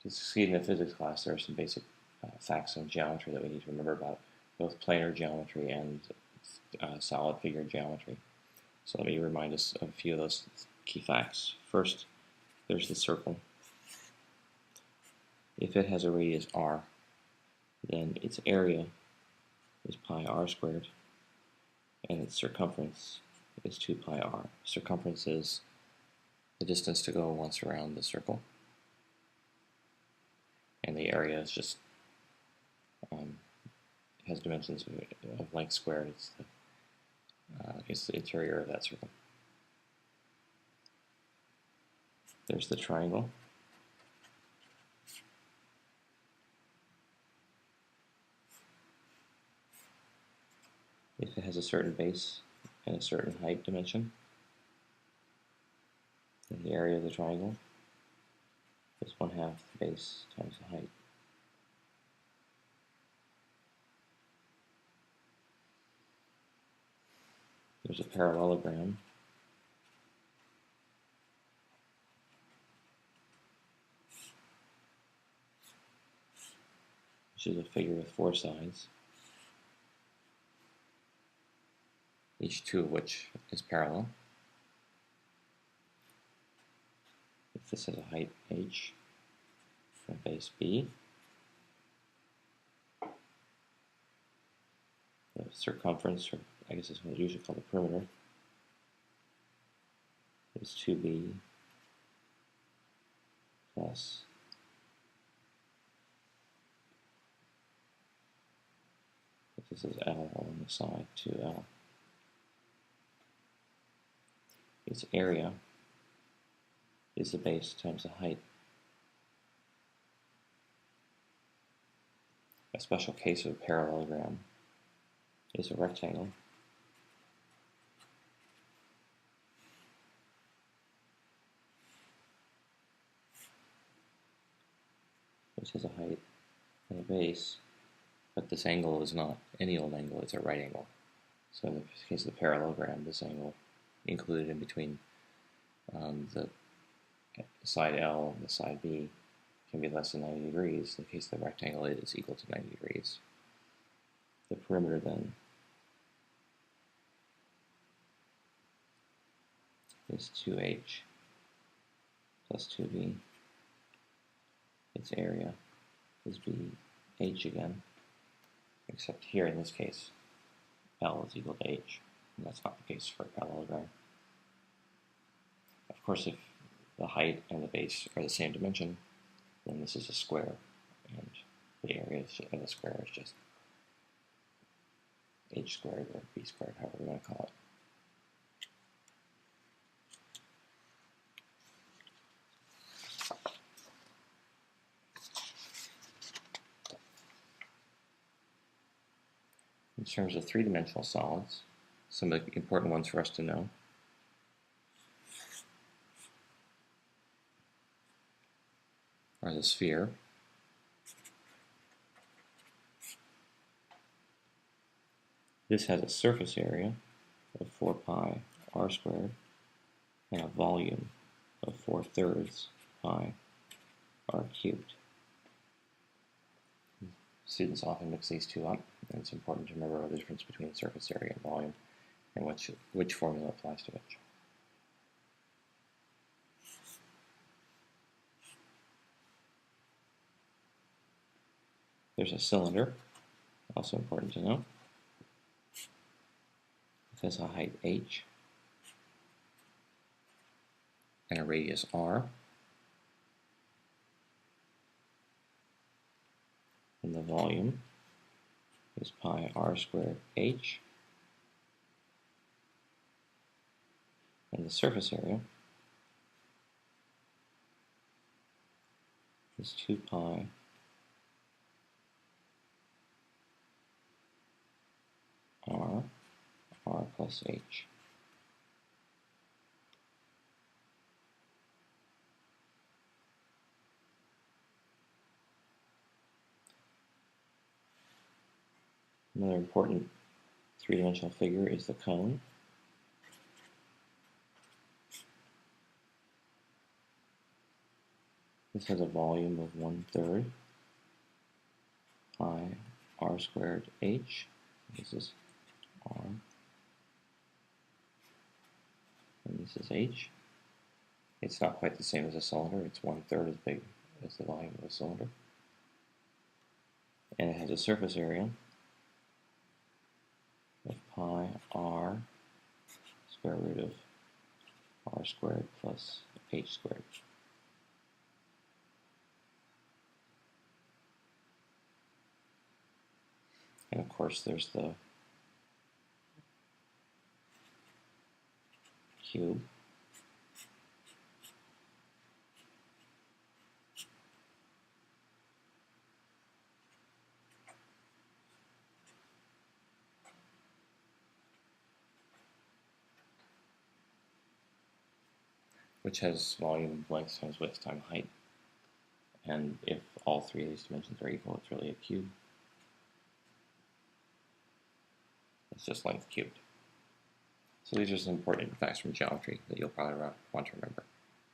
To succeed in a physics class, there are some basic facts in geometry that we need to remember about both planar geometry and solid figure geometry. So let me remind us of a few of those key facts. First, there's the circle. If it has a radius r, then its area is pi r squared, and its circumference is 2 pi r. Circumference is the distance to go once around the circle, and the area is just has dimensions of length squared. It's the interior of that circle. There's the triangle. If it has a certain base and a certain height dimension, then the area of the triangle is 1/2 the base times the height. There's a parallelogram. Which is a figure with 4 sides, each 2 of which is parallel. If this has a height h and a base b, the circumference, or I guess it's what we usually call the perimeter, is 2b plus this is L on the side, 2L. Its area is the base times the height. A special case of a parallelogram is a rectangle. Which has a height and a base, but this angle is not any old angle, it's a right angle. So in the case of the parallelogram, this angle included in between the side L and the side B can be less than 90 degrees. In the case of the rectangle, it is equal to 90 degrees. The perimeter then is 2h plus 2b. Its area is bh again, except here in this case, L is equal to h, and that's not the case for a parallelogram. Of course, if the height and the base are the same dimension, then this is a square, and the area of the square is just h squared or b squared, however you want to call it. In terms of three-dimensional solids, some of the important ones for us to know are the sphere, this has a surface area of 4 pi r squared and a volume of 4/3 pi r cubed. Students often mix these two up, and it's important to remember the difference between surface area and volume and which formula applies to which. There's a cylinder, also important to know. It has a height h and a radius r. And the volume is pi r squared h. And the surface area is 2 pi r plus h. Another important three-dimensional figure is the cone. This has a volume of 1/3 pi r squared h. This is r, and this is h. It's not quite the same as a cylinder. It's 1/3 as big as the volume of a cylinder. And it has a surface area of pi r square root of r squared plus h squared. And of course there's the cube. Which has volume, length times width times height. And if all three of these dimensions are equal, it's really a cube. It's just length cubed. So these are some important facts from geometry that you'll probably want to remember.